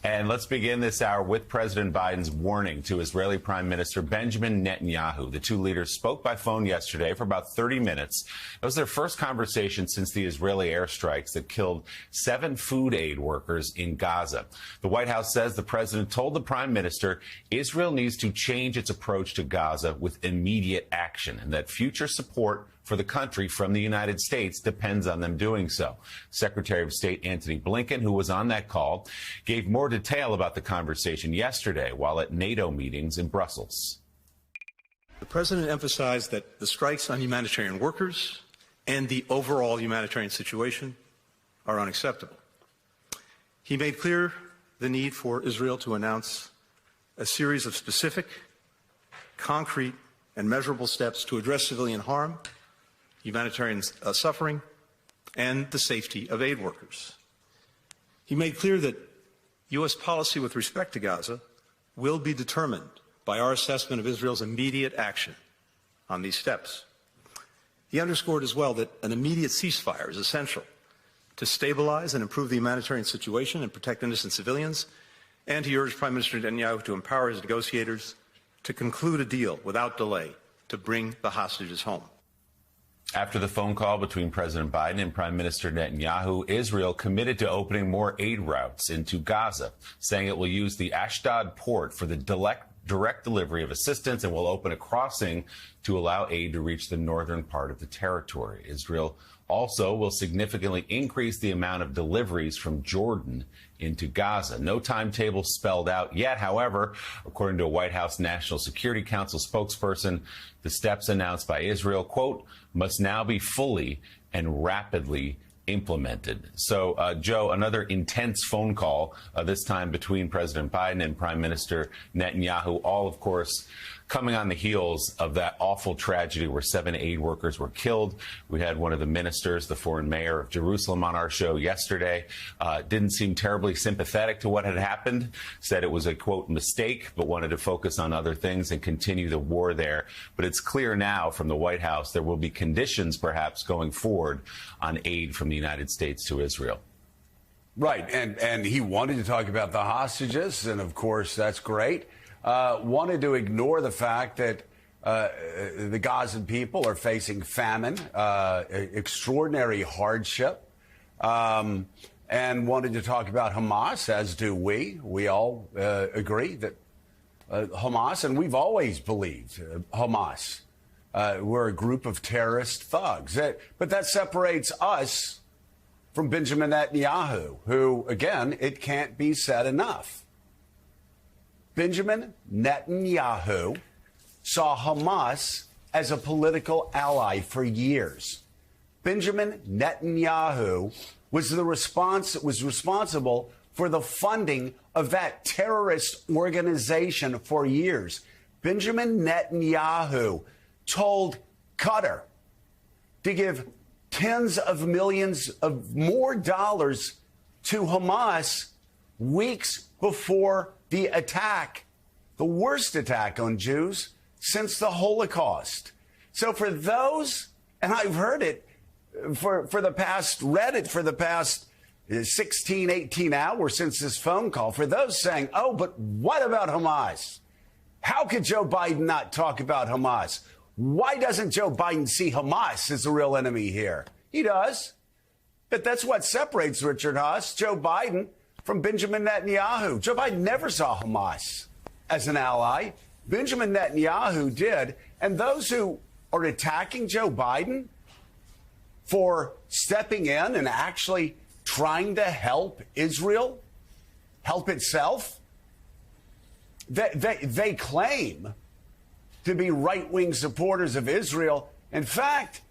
And let's begin this hour with President Biden's warning to Israeli Prime Minister Benjamin Netanyahu. The two leaders spoke by phone yesterday for about 30 minutes. It was their first conversation since the Israeli airstrikes that killed 7 food aid workers in Gaza. The White House says the president told the prime minister Israel needs to change its approach to Gaza with immediate action and that future support for the country from the United States depends on them doing so. Secretary of State Antony Blinkin, who was on that call, gave more detail about the conversation yesterday while at NATO meetings in Brussels. The president emphasized that the strikes on humanitarian workers and the overall humanitarian situation are unacceptable. He made clear the need for Israel to announce a series of specific, concrete, and measurable steps to address civilian harm, humanitarian suffering, and the safety of aid workers. He made clear that U.S. policy with respect to Gaza will be determined by our assessment of Israel's immediate action on these steps. He underscored as well that an immediate ceasefire is essential to stabilize and improve the humanitarian situation and protect innocent civilians, and he urged Prime Minister Netanyahu to empower his negotiators to conclude a deal without delay to bring the hostages home. After the phone call between President Biden and Prime Minister Netanyahu, Israel committed to opening more aid routes into Gaza, saying it will use the Ashdod port for the direct delivery of assistance and will open a crossing to allow aid to reach the northern part of the territory. Israel also will significantly increase the amount of deliveries from Jordan into Gaza. No timetable spelled out yet. However, according to a White House National Security Council spokesperson, the steps announced by Israel, quote, must now be fully and rapidly implemented. So, Joe, another intense phone call, this time between President Biden and Prime Minister Netanyahu, all, of course, coming on the heels of that awful tragedy where 7 aid workers were killed. We had one of the ministers, the foreign mayor of Jerusalem, on our show yesterday. Didn't seem terribly sympathetic to what had happened, said it was a, quote, mistake, but wanted to focus on other things and continue the war there. But it's clear now from the White House there will be conditions perhaps going forward on aid from the United States to Israel. Right. And he wanted to talk about the hostages. And, of course, that's great. Wanted to ignore the fact that the Gazan people are facing famine, extraordinary hardship, and wanted to talk about Hamas, as do we. We all agree that Hamas, and we've always believed Hamas, we're a group of terrorist thugs. But that separates us from Benjamin Netanyahu, who, again, it can't be said enough. Benjamin Netanyahu saw Hamas as a political ally for years. Benjamin Netanyahu was responsible for the funding of that terrorist organization for years. Benjamin Netanyahu told Qatar to give tens of millions of more dollars to Hamas weeks before the attack, the worst attack on Jews since the Holocaust. So for those, and I've heard it for the past, read it for the past 16, 18 hours since this phone call, for those saying, oh, but what about Hamas? How could Joe Biden not talk about Hamas? Why doesn't Joe Biden see Hamas as the real enemy here? He does. But that's what separates Richard Haas, Joe Biden, from Benjamin Netanyahu. Joe Biden never saw Hamas as an ally. Benjamin Netanyahu did. And those who are attacking Joe Biden for stepping in and actually trying to help Israel, help itself, they claim to be right-wing supporters of Israel. In fact,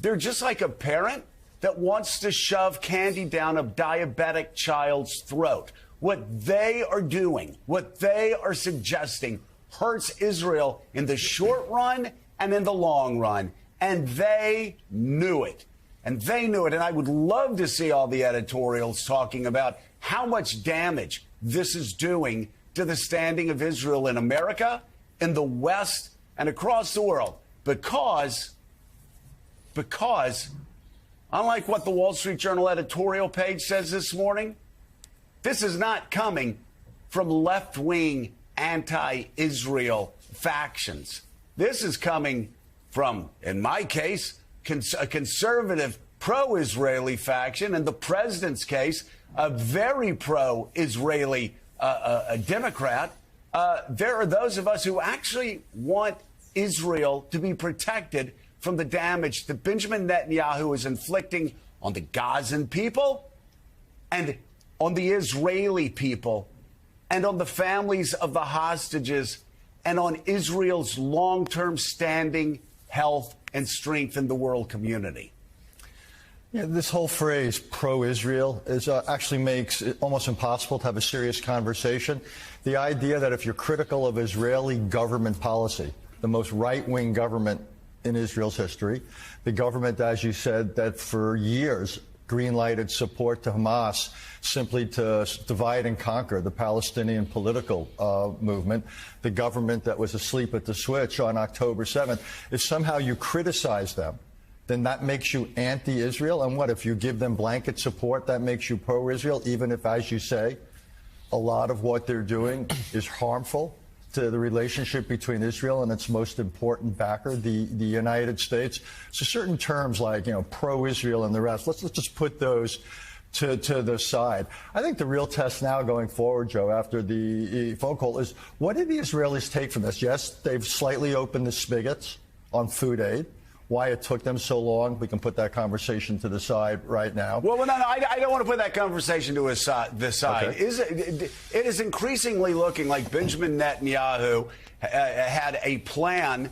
they're just like a parent that wants to shove candy down a diabetic child's throat. What they are doing, what they are suggesting, hurts Israel in the short run and in the long run. And they knew it. And they knew it. And I would love to see all the editorials talking about how much damage this is doing to the standing of Israel in America, in the West, and across the world. Because, unlike what the Wall Street Journal editorial page says this morning, this is not coming from left-wing anti-Israel factions. This is coming from, in my case, a conservative pro-Israeli faction, in the president's case, a very pro-Israeli Democrat. There are those of us who actually want Israel to be protected from the damage that Benjamin Netanyahu is inflicting on the Gazan people and on the Israeli people and on the families of the hostages and on Israel's long-term standing, health, and strength in the world community. Yeah, this whole phrase, pro-Israel, actually makes it almost impossible to have a serious conversation. The idea that if you're critical of Israeli government policy, the most right-wing government in Israel's history, the government, as you said, that for years green-lighted support to Hamas simply to divide and conquer the Palestinian political movement, the government that was asleep at the switch on October 7th, if somehow you criticize them, then that makes you anti-Israel. And what if you give them blanket support, that makes you pro-Israel, even if, as you say, a lot of what they're doing is harmful to the relationship between Israel and its most important backer, the United States. So certain terms like, pro-Israel and the rest, let's just put those to the side. I think the real test now going forward, Joe, after the phone call is, what did the Israelis take from this? Yes, they've slightly opened the spigots on food aid. Why it took them so long, we can put that conversation to the side right now. Well, no, I don't want to put that conversation to the side. Okay. It is increasingly looking like Benjamin Netanyahu had a plan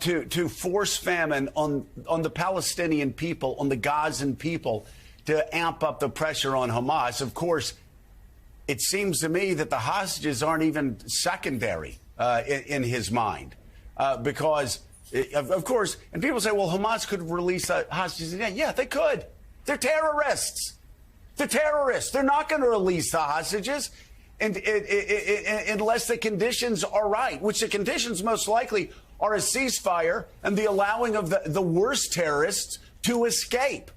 to force famine on the Palestinian people, on the Gazan people, to amp up the pressure on Hamas. Of course, it seems to me that the hostages aren't even secondary in his mind because... Of course, and people say, well, Hamas could release hostages again. Yeah, they could. They're terrorists. They're terrorists. They're not going to release the hostages unless the conditions are right, which the conditions most likely are a ceasefire and the allowing of the worst terrorists to escape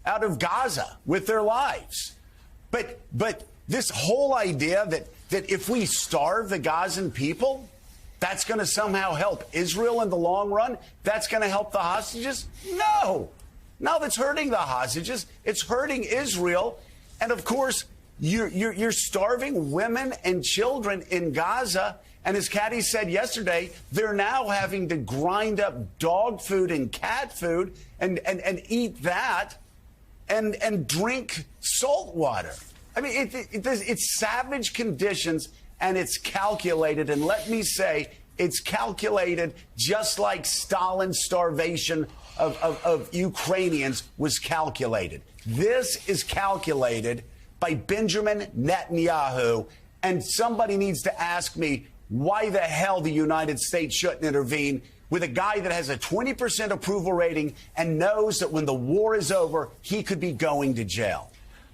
out of Gaza with their lives. But this whole idea that if we starve the Gazan people, that's going to somehow help Israel in the long run? That's going to help the hostages? No. No, that's hurting the hostages. It's hurting Israel. And, of course, you're starving women and children in Gaza. And as Caddy said yesterday, they're now having to grind up dog food and cat food and eat that and drink salt water. I mean, it's savage conditions. And it's calculated, and let me say, it's calculated just like Stalin's starvation of Ukrainians was calculated. This is calculated by Benjamin Netanyahu, and somebody needs to ask me why the hell the United States shouldn't intervene with a guy that has a 20% approval rating and knows that when the war is over, he could be going to jail.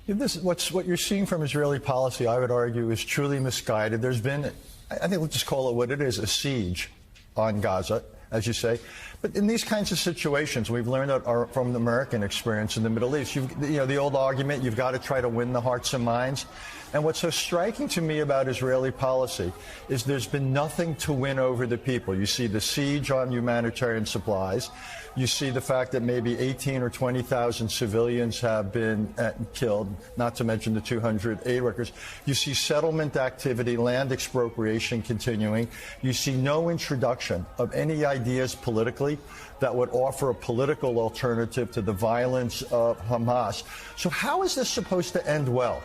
What you're seeing from Israeli policy, I would argue, is truly misguided. There's been, I think we'll just call it what it is, a siege on Gaza, as you say. But in these kinds of situations, we've learned from the American experience in the Middle East, the old argument, you've got to try to win the hearts and minds. And what's so striking to me about Israeli policy is there's been nothing to win over the people. You see the siege on humanitarian supplies. You see the fact that maybe 18 or 20,000 civilians have been killed, not to mention the 200 aid workers. You see settlement activity, land expropriation continuing. You see no introduction of any ideas politically that would offer a political alternative to the violence of Hamas. So how is this supposed to end well?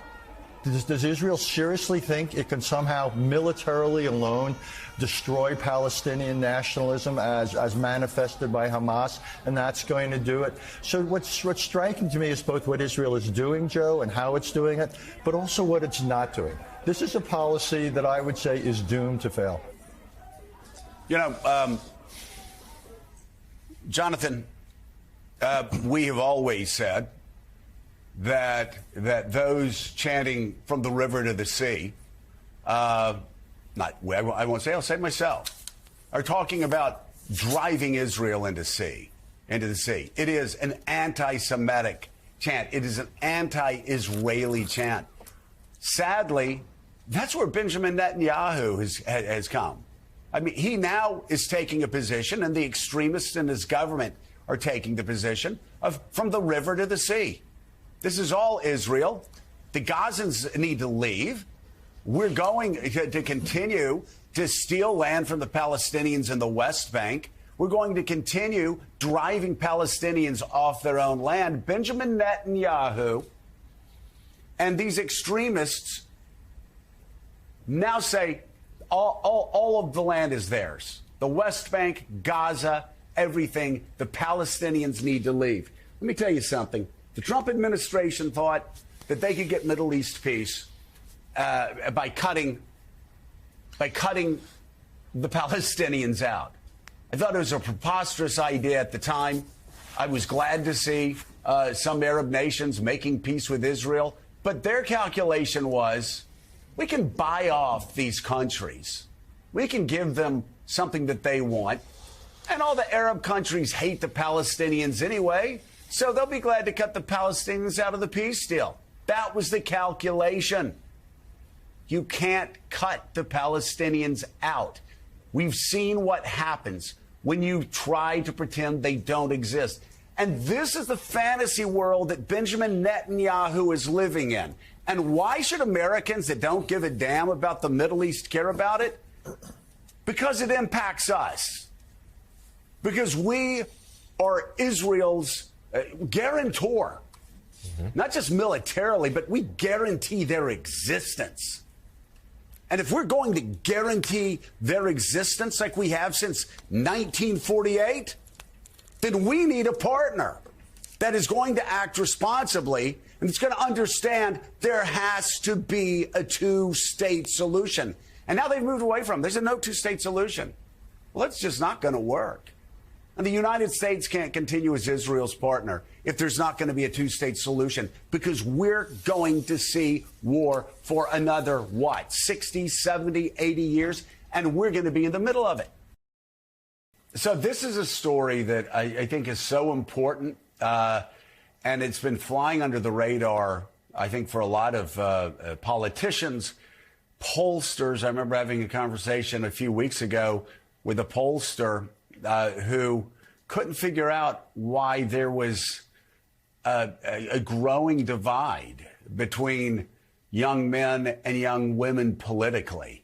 Does Israel seriously think it can somehow militarily alone destroy Palestinian nationalism as manifested by Hamas, and that's going to do it? So what's striking to me is both what Israel is doing, Joe, and how it's doing it, but also what it's not doing. This is a policy that I would say is doomed to fail. Jonathan, we have always said that those chanting from the river to the sea, I won't say, I'll say myself, are talking about driving Israel into the sea. It is an anti-Semitic chant. It is an anti-Israeli chant. Sadly, That's where Benjamin Netanyahu has come. I mean, he now is taking a position, and the extremists in his government are taking the position of from the river to the sea. This is all Israel. The Gazans need to leave. We're going to continue to steal land from the Palestinians in the West Bank. We're going to continue driving Palestinians off their own land. Benjamin Netanyahu and these extremists now say all of the land is theirs. The West Bank, Gaza, everything. The Palestinians need to leave. Let me tell you something. The Trump administration thought that they could get Middle East peace by cutting the Palestinians out. I thought it was a preposterous idea at the time. I was glad to see some Arab nations making peace with Israel. But their calculation was, we can buy off these countries. We can give them something that they want. And all the Arab countries hate the Palestinians anyway, so they'll be glad to cut the Palestinians out of the peace deal. That was the calculation. You can't cut the Palestinians out. We've seen what happens when you try to pretend they don't exist. And this is the fantasy world that Benjamin Netanyahu is living in. And why should Americans that don't give a damn about the Middle East care about it? Because it impacts us. Because we are Israel's guarantor. Not just militarily, but we guarantee their existence. And if we're going to guarantee their existence like we have since 1948, then we need a partner that is going to act responsibly and it's going to understand there has to be a two-state solution. And now they've moved away from it. There's a no two-state solution. Well, it's just not going to work. And the United States can't continue as Israel's partner if there's not going to be a two-state solution, because we're going to see war for another, 60, 70, 80 years, and we're going to be in the middle of it. So this is a story that I think is so important, and it's been flying under the radar, I think, for a lot of politicians, pollsters. I remember having a conversation a few weeks ago with a pollster who couldn't figure out why there was a growing divide between young men and young women politically,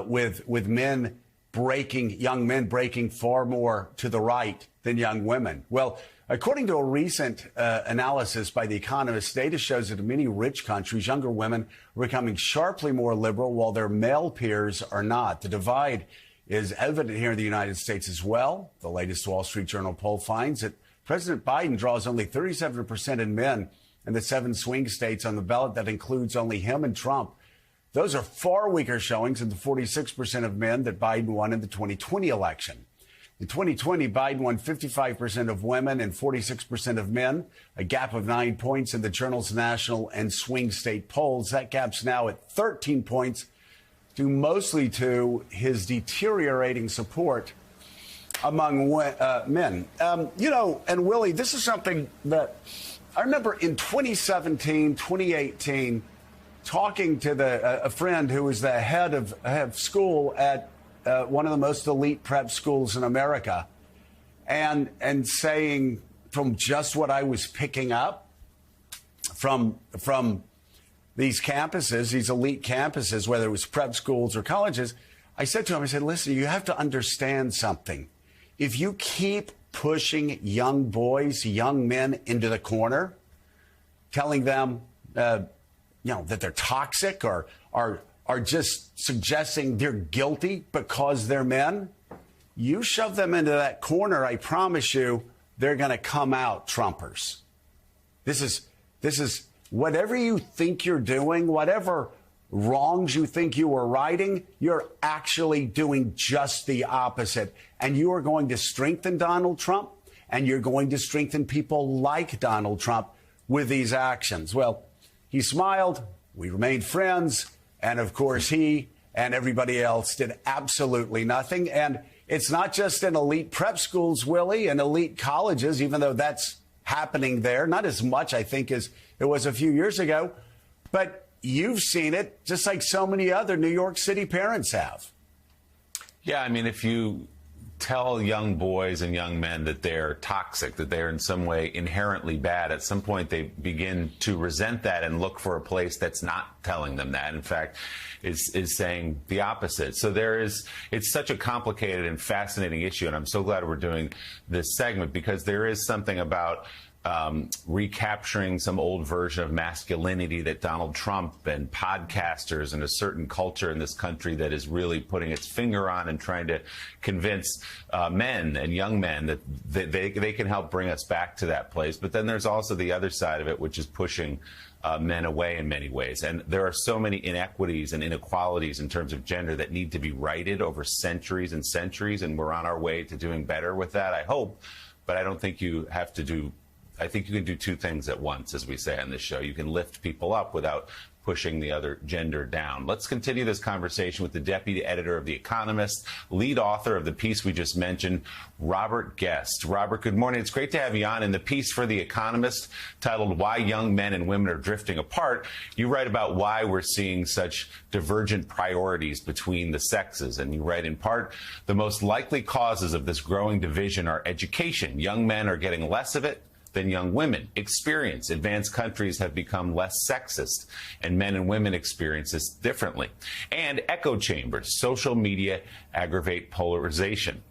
with young men breaking far more to the right than young women. Well, according to a recent analysis by The Economist, data shows that in many rich countries, younger women are becoming sharply more liberal while their male peers are not. The divide is evident here in the United States as well. The latest Wall Street Journal poll finds that President Biden draws only 37% in men in the 7 swing states on the ballot. That includes only him and Trump. Those are far weaker showings than the 46% of men that Biden won in the 2020 election. In 2020, Biden won 55% of women and 46% of men, a gap of 9 points in the Journal's national and swing state polls. That gap's now at 13 points, due mostly to his deteriorating support among men. And Willie, this is something that I remember in 2017, 2018, talking to a friend who was the head of school at one of the most elite prep schools in America, and saying, from just what I was picking up from these campuses, these elite campuses, whether it was prep schools or colleges, I said to him, I said, listen, you have to understand something. If you keep pushing young boys, young men into the corner, telling them, that they're toxic or are just suggesting they're guilty because they're men, you shove them into that corner, I promise you, they're going to come out Trumpers. This is whatever you think you're doing, whatever wrongs you think you were righting, you're actually doing just the opposite. And you are going to strengthen Donald Trump, and you're going to strengthen people like Donald Trump with these actions. Well, he smiled, we remained friends, and of course he and everybody else did absolutely nothing. And it's not just in elite prep schools, Willie, and elite colleges, even though that's happening there. Not as much, I think, as it was a few years ago. But you've seen it just like so many other New York City parents have. Yeah, I mean, if you tell young boys and young men that they're toxic, that they're in some way inherently bad, at some point they begin to resent that and look for a place that's not telling them that. In fact, is saying the opposite. So it's such a complicated and fascinating issue, and I'm so glad we're doing this segment, because there is something about recapturing some old version of masculinity that Donald Trump and podcasters and a certain culture in this country that is really putting its finger on and trying to convince men and young men that they can help bring us back to that place. But then there's also the other side of it, which is pushing men away in many ways. And there are so many inequities and inequalities in terms of gender that need to be righted over centuries and centuries, and we're on our way to doing better with that, I hope. But I don't think you have to do I think you can do two things at once, as we say on this show. You can lift people up without pushing the other gender down. Let's continue this conversation with the deputy editor of The Economist, lead author of the piece we just mentioned, Robert Guest. Robert, good morning. It's great to have you on. In the piece for The Economist titled Why Young Men and Women Are Drifting Apart, you write about why we're seeing such divergent priorities between the sexes. And you write, in part, the most likely causes of this growing division are education. Young men are getting less of it than young women. Experience. Advanced countries have become less sexist, and men and women experience this differently. And echo chambers. Social media aggravate polarization.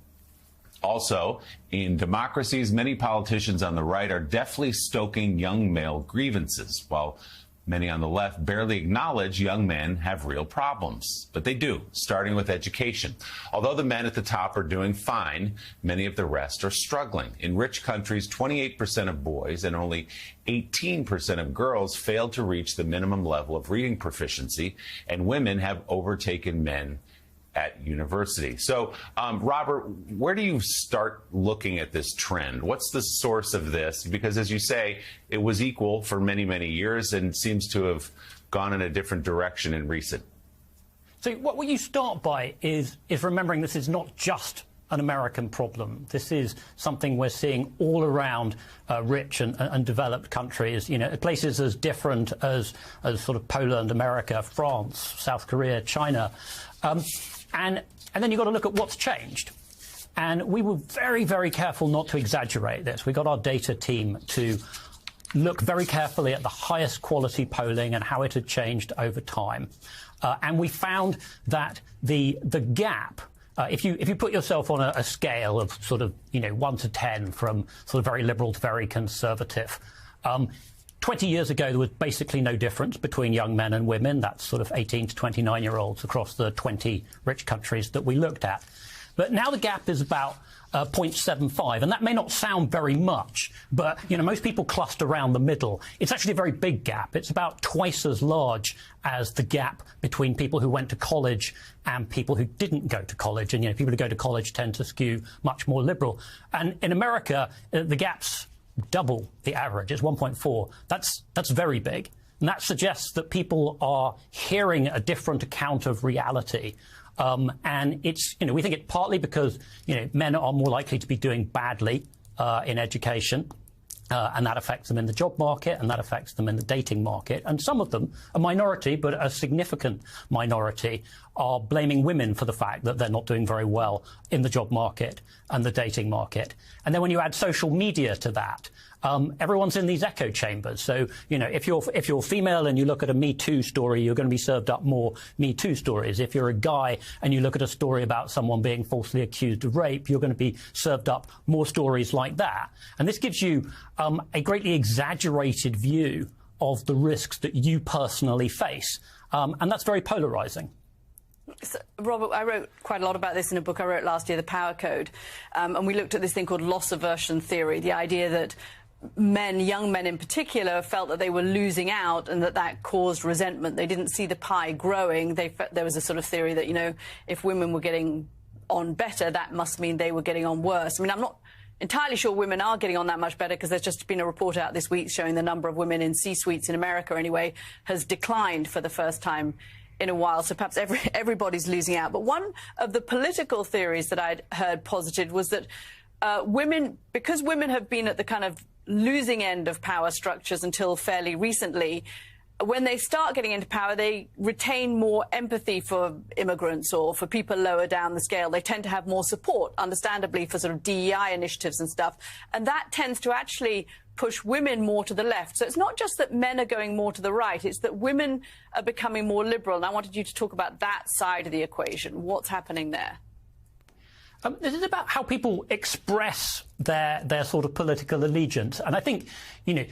Also, in democracies, many politicians on the right are deftly stoking young male grievances, while many on the left barely acknowledge young men have real problems. But they do, starting with education. Although the men at the top are doing fine, many of the rest are struggling. In rich countries, 28% of boys and only 18% of girls fail to reach the minimum level of reading proficiency, and women have overtaken men at university. So, Robert, where do you start looking at this trend? What's the source of this? Because, as you say, it was equal for many, many years and seems to have gone in a different direction in recent. So what you start by is remembering this is not just an American problem. This is something we're seeing all around rich and developed countries, you know, places as different as sort of Poland, America, France, South Korea, China. And then you've got to look at what's changed. And we were very, very careful not to exaggerate this. We got our data team to look very carefully at the highest quality polling and how it had changed over time. And we found that the gap, if you put yourself on a scale of sort of, 1 to 10 from sort of very liberal to very conservative, 20 years ago, there was basically no difference between young men and women. That's sort of 18 to 29-year-olds across the 20 rich countries that we looked at. But now the gap is about 0.75, and that may not sound very much, but most people cluster around the middle. It's actually a very big gap. It's about twice as large as the gap between people who went to college and people who didn't go to college. And people who go to college tend to skew much more liberal. And in America, the gap's double the average. It's 1.4. That's very big. And that suggests that people are hearing a different account of reality. And it's, we think it's partly because, men are more likely to be doing badly in education. And that affects them in the job market, and that affects them in the dating market. And some of them, a minority, but a significant minority, are blaming women for the fact that they're not doing very well in the job market and the dating market. And then when you add social media to that, everyone's in these echo chambers. So, if you're female and you look at a Me Too story, you're going to be served up more Me Too stories. If you're a guy and you look at a story about someone being falsely accused of rape, you're going to be served up more stories like that. And this gives you a greatly exaggerated view of the risks that you personally face. And that's very polarizing. So, Robert, I wrote quite a lot about this in a book I wrote last year, The Power Code. And we looked at this thing called loss aversion theory, the idea that young men in particular, felt that they were losing out and that caused resentment. They didn't see the pie growing. There was a sort of theory that, if women were getting on better, that must mean they were getting on worse. I mean, I'm not entirely sure women are getting on that much better, because there's just been a report out this week showing the number of women in C-suites in America, anyway, has declined for the first time in a while. So perhaps everybody's losing out. But one of the political theories that I'd heard posited was that because women have been at the kind of losing end of power structures until fairly recently, when they start getting into power, they retain more empathy for immigrants or for people lower down the scale. They tend to have more support, understandably, for sort of DEI initiatives and stuff. And that tends to actually push women more to the left. So it's not just that men are going more to the right, it's that women are becoming more liberal. And I wanted you to talk about that side of the equation. What's happening there? This is about how people express their sort of political allegiance. And I think, you know,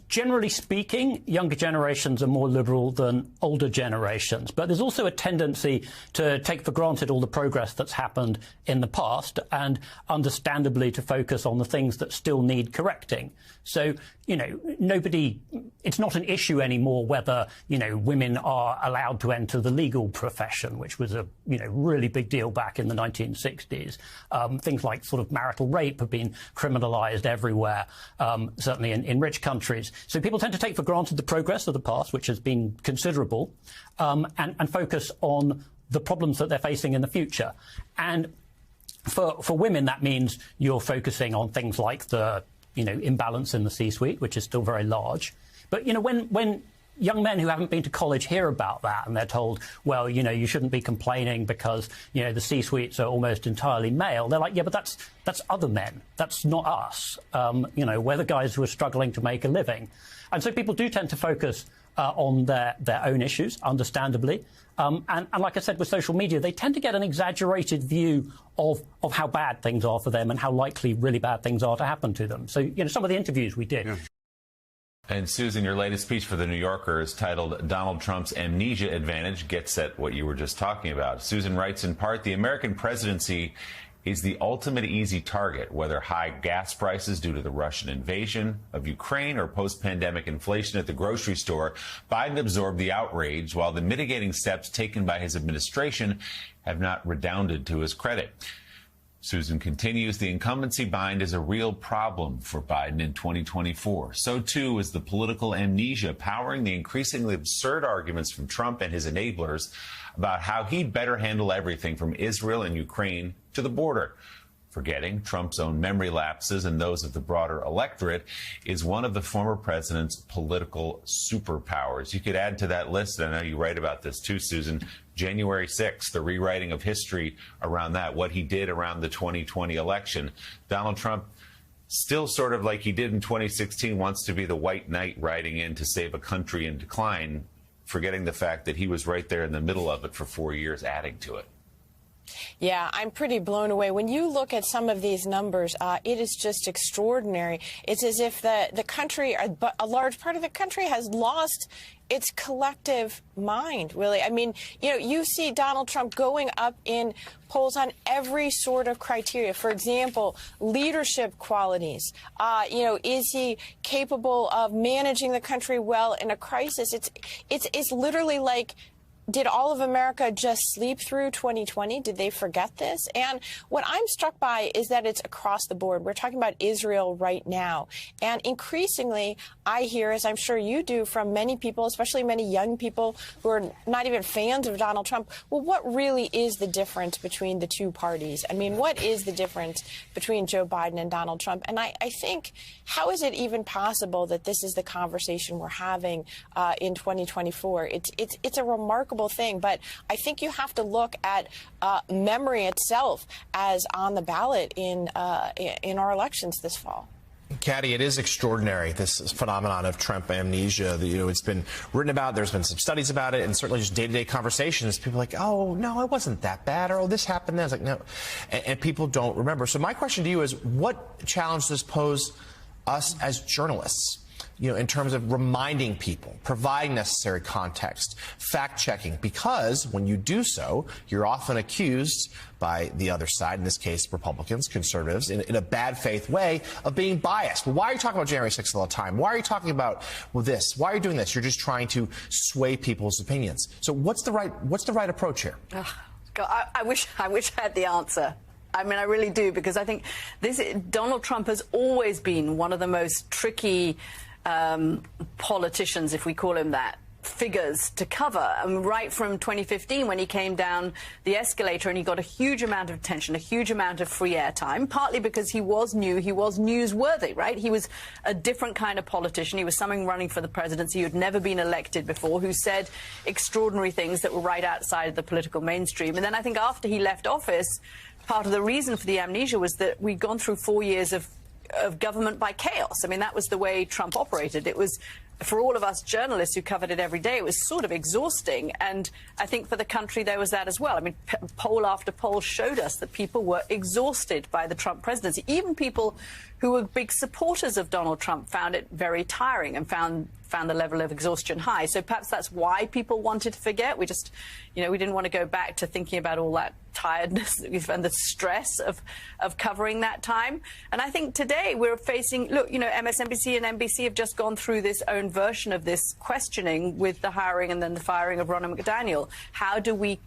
generally speaking, younger generations are more liberal than older generations. But there's also a tendency to take for granted all the progress that's happened in the past and understandably to focus on the things that still need correcting. So, you know, it's not an issue anymore whether, you know, women are allowed to enter the legal profession, which was a, you know, really big deal back in the 1960s. Things like sort of marital rape have been criminalized everywhere, certainly in rich countries. So people tend to take for granted the progress of the past, which has been considerable, and focus on the problems that they're facing in the future. And for women, that means you're focusing on things like the, you know, imbalance in the C-suite, which is still very large. But, you know, when young men who haven't been to college hear about that and they're told, well, you know, you shouldn't be complaining because, you know, the C-suites are almost entirely male, they're like, yeah, but that's other men. That's not us. You know, we're the guys who are struggling to make a living. And so people do tend to focus on their own issues, understandably. And like I said, with social media, they tend to get an exaggerated view of how bad things are for them and how likely really bad things are to happen to them. So, you know, some of the interviews we did. Yeah. And Susan, your latest piece for The New Yorker is titled Donald Trump's Amnesia Advantage Gets at What You Were Just Talking About. Susan writes in part, the American presidency is the ultimate easy target, whether high gas prices due to the Russian invasion of Ukraine or post-pandemic inflation at the grocery store. Biden absorbed the outrage, while the mitigating steps taken by his administration have not redounded to his credit. Susan continues, the incumbency bind is a real problem for Biden in 2024. So, too, is the political amnesia powering the increasingly absurd arguments from Trump and his enablers about how he'd better handle everything from Israel and Ukraine to the border. Forgetting Trump's own memory lapses and those of the broader electorate is one of the former president's political superpowers. You could add to that list, and I know you write about this too, Susan, January 6th, the rewriting of history around that, what he did around the 2020 election. Donald Trump, still sort of like he did in 2016, wants to be the white knight riding in to save a country in decline, forgetting the fact that he was right there in the middle of it for 4 years, adding to it. Yeah, I'm pretty blown away. When you look at some of these numbers, it is just extraordinary. It's as if the country, a large part of the country, has lost its collective mind, really. I mean, you know, you see Donald Trump going up in polls on every sort of criteria. For example, leadership qualities. You know, is he capable of managing the country well in a crisis? It's literally like, did all of America just sleep through 2020? Did they forget this? And what I'm struck by is that it's across the board. We're talking about Israel right now. And increasingly, I hear, as I'm sure you do, from many people, especially many young people who are not even fans of Donald Trump, well, what really is the difference between the two parties? I mean, what is the difference between Joe Biden and Donald Trump? And I think, how is it even possible that this is the conversation we're having in 2024? It's a remarkable thing, but I think you have to look at memory itself as on the ballot in our elections this fall. Caddy, it is extraordinary, this phenomenon of Trump amnesia. You know, it's been written about, there's been some studies about it, and certainly just day-to-day conversations. People are like, oh, no, it wasn't that bad, or oh, this happened then. It's like, no. And people don't remember. So my question to you is, what challenge does this pose us as journalists? You know, in terms of reminding people, providing necessary context, fact-checking, because when you do so, you're often accused by the other side, in this case, Republicans, conservatives, in a bad faith way of being biased. Well, why are you talking about January 6th all the time? Why are you talking about this? Why are you doing this? You're just trying to sway people's opinions. So what's the right approach here? God, I wish I had the answer. I mean, I really do, because I think Donald Trump has always been one of the most tricky politicians, if we call him that, figures to cover. Right from 2015, when he came down the escalator and he got a huge amount of attention, a huge amount of free airtime, partly because he was new, he was newsworthy, right? He was a different kind of politician. He was someone running for the presidency who had never been elected before, who said extraordinary things that were right outside of the political mainstream. And then I think after he left office, part of the reason for the amnesia was that we'd gone through 4 years of government by chaos. I mean, that was the way Trump operated. It was, for all of us journalists who covered it every day, it was sort of exhausting. And I think for the country, there was that as well. I mean, poll after poll showed us that people were exhausted by the Trump presidency. Even people who were big supporters of Donald Trump found it very tiring and found the level of exhaustion high. So perhaps that's why people wanted to forget. We just, we didn't want to go back to thinking about all that tiredness and the stress of covering that time. And I think today we're facing, look, MSNBC and NBC have just gone through this own version of this questioning with the hiring and then the firing of Ronna McDaniel. How do we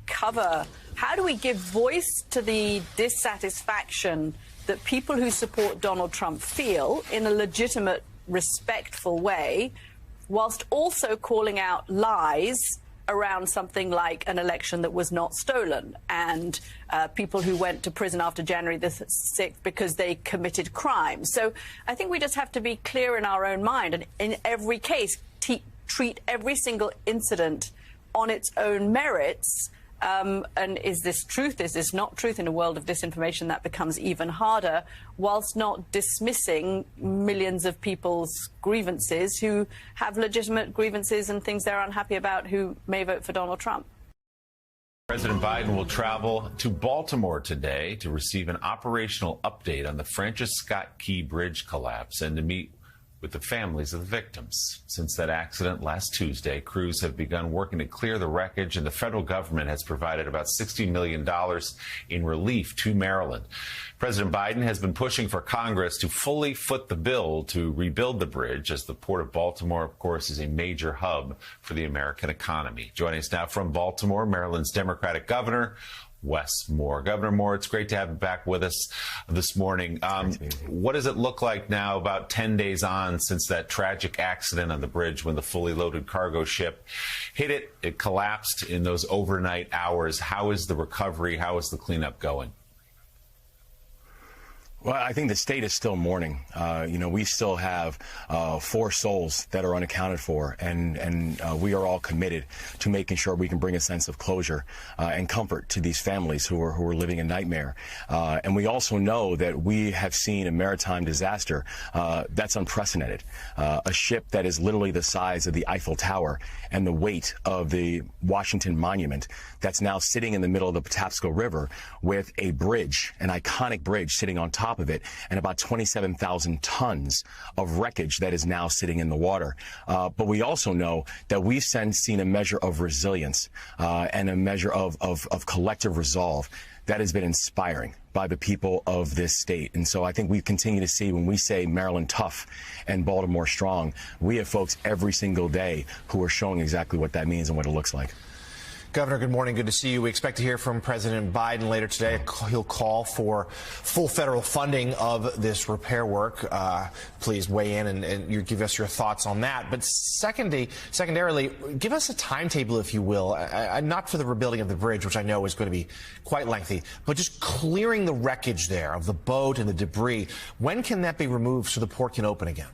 give voice to the dissatisfaction that people who support Donald Trump feel in a legitimate, respectful way, whilst also calling out lies around something like an election that was not stolen and people who went to prison after January the 6th because they committed crimes. So I think we just have to be clear in our own mind and in every case treat every single incident on its own merits. And is this truth? Is this not truth? In a world of disinformation, that becomes even harder, whilst not dismissing millions of people's grievances who have legitimate grievances and things they're unhappy about who may vote for Donald Trump. President Biden will travel to Baltimore today to receive an operational update on the Francis Scott Key Bridge collapse and to meet with the families of the victims. Since that accident last Tuesday, crews have begun working to clear the wreckage, and the federal government has provided about $60 million in relief to Maryland. President Biden has been pushing for Congress to fully foot the bill to rebuild the bridge, as the Port of Baltimore, of course, is a major hub for the American economy. Joining us now from Baltimore, Maryland's Democratic Governor, Wes Moore. Governor Moore, it's great to have you back with us this morning. What does it look like now, about 10 days on since that tragic accident on the bridge when the fully loaded cargo ship hit it? It collapsed in those overnight hours. How is the recovery? How is the cleanup going? Well, I think the state is still mourning. We still have 4 souls that are unaccounted for, and we are all committed to making sure we can bring a sense of closure and comfort to these families who are living a nightmare. And we also know that we have seen a maritime disaster that's unprecedented. A ship that is literally the size of the Eiffel Tower and the weight of the Washington Monument that's now sitting in the middle of the Patapsco River with a bridge, an iconic bridge sitting on top of it, and about 27,000 tons of wreckage that is now sitting in the water. But we also know that we've seen a measure of resilience and a measure of collective resolve that has been inspiring by the people of this state. And so I think we continue to see, when we say Maryland tough and Baltimore strong, we have folks every single day who are showing exactly what that means and what it looks like. Governor, good morning. Good to see you. We expect to hear from President Biden later today. He'll call for full federal funding of this repair work. Please weigh in and you give us your thoughts on that. But secondarily, give us a timetable, if you will, not for the rebuilding of the bridge, which I know is going to be quite lengthy, but just clearing the wreckage there of the boat and the debris. When can that be removed so the port can open again?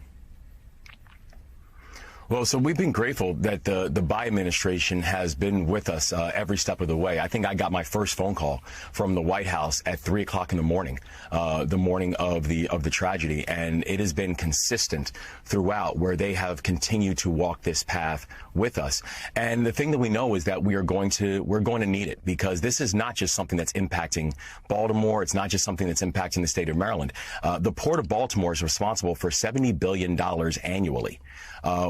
Well, so we've been grateful that the Biden administration has been with us every step of the way. I think I got my first phone call from the White House at 3 o'clock in the morning of the tragedy, and it has been consistent throughout, where they have continued to walk this path with us. And the thing that we know is that we're going to need it, because this is not just something that's impacting Baltimore. It's not just something that's impacting the state of Maryland. The Port of Baltimore is responsible for $70 billion annually.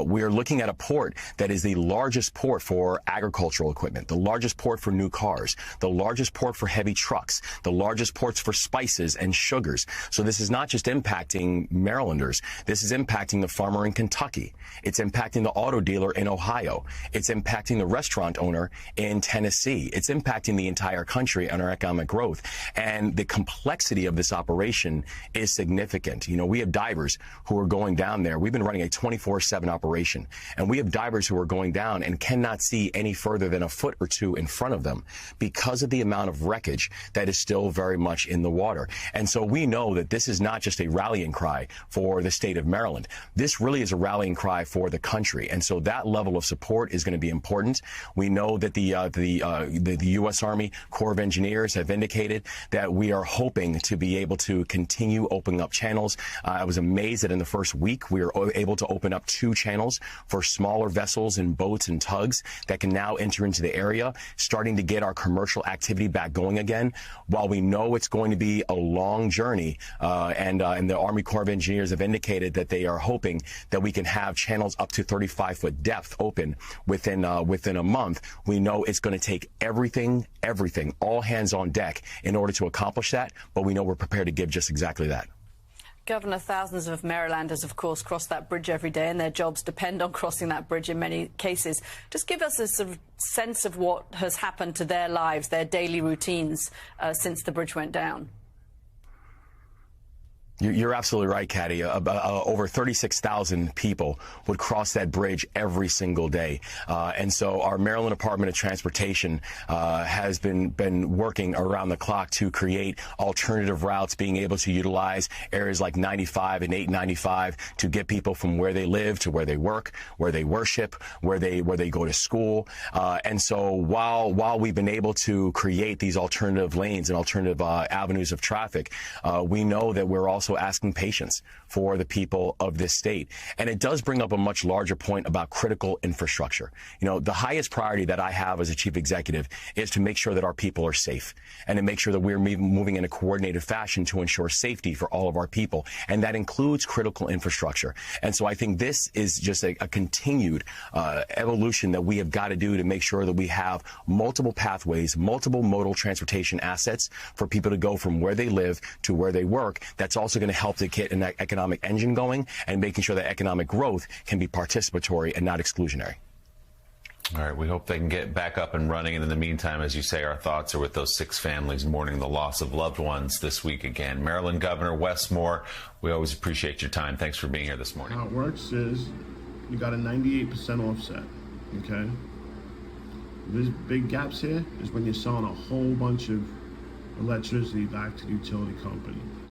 We are looking at a port that is the largest port for agricultural equipment, the largest port for new cars, the largest port for heavy trucks, the largest ports for spices and sugars. So this is not just impacting Marylanders. This is impacting the farmer in Kentucky. It's impacting the auto dealer in Ohio. It's impacting the restaurant owner in Tennessee. It's impacting the entire country and our economic growth. And the complexity of this operation is significant. We have divers who are going down there. We've been running a 24/7 operation transportation. And we have divers who are going down and cannot see any further than a foot or two in front of them because of the amount of wreckage that is still very much in the water. And so we know that this is not just a rallying cry for the state of Maryland. This really is a rallying cry for the country. And so that level of support is going to be important. We know that the U.S. Army Corps of Engineers have indicated that we are hoping to be able to continue opening up channels. I was amazed that in the first week we were able to open up 2 channels for smaller vessels and boats and tugs that can now enter into the area, starting to get our commercial activity back going again. While we know it's going to be a long journey, and the Army Corps of Engineers have indicated that they are hoping that we can have channels up to 35-foot depth open within a month. We know it's going to take everything, all hands on deck in order to accomplish that, but we know we're prepared to give just exactly that. Governor, thousands of Marylanders, of course, cross that bridge every day, and their jobs depend on crossing that bridge in many cases. Just give us a sort of sense of what has happened to their lives, their daily routines since the bridge went down. You're absolutely right, Caddy. Over 36,000 people would cross that bridge every single day. And so our Maryland Department of Transportation has been working around the clock to create alternative routes, being able to utilize areas like 95 and 895 to get people from where they live to where they work, where they worship, where they go to school. And so while we've been able to create these alternative lanes and alternative avenues of traffic, we know that we're also asking patience for the people of this state. And it does bring up a much larger point about critical infrastructure. You know, the highest priority that I have as a chief executive is to make sure that our people are safe and to make sure that we're moving in a coordinated fashion to ensure safety for all of our people. And that includes critical infrastructure. And so I think this is just a continued evolution that we have got to do to make sure that we have multiple pathways, multiple modal transportation assets for people to go from where they live to where they work. That's also going to help to get an economic engine going and making sure that economic growth can be participatory and not exclusionary. All right, we hope they can get back up and running. And in the meantime, as you say, our thoughts are with those 6 families mourning the loss of loved ones this week again. Maryland Governor Wes Moore, we always appreciate your time. Thanks for being here this morning. How it works is you got a 98% offset, okay? There's big gaps here is when you're selling a whole bunch of electricity back to the utility company.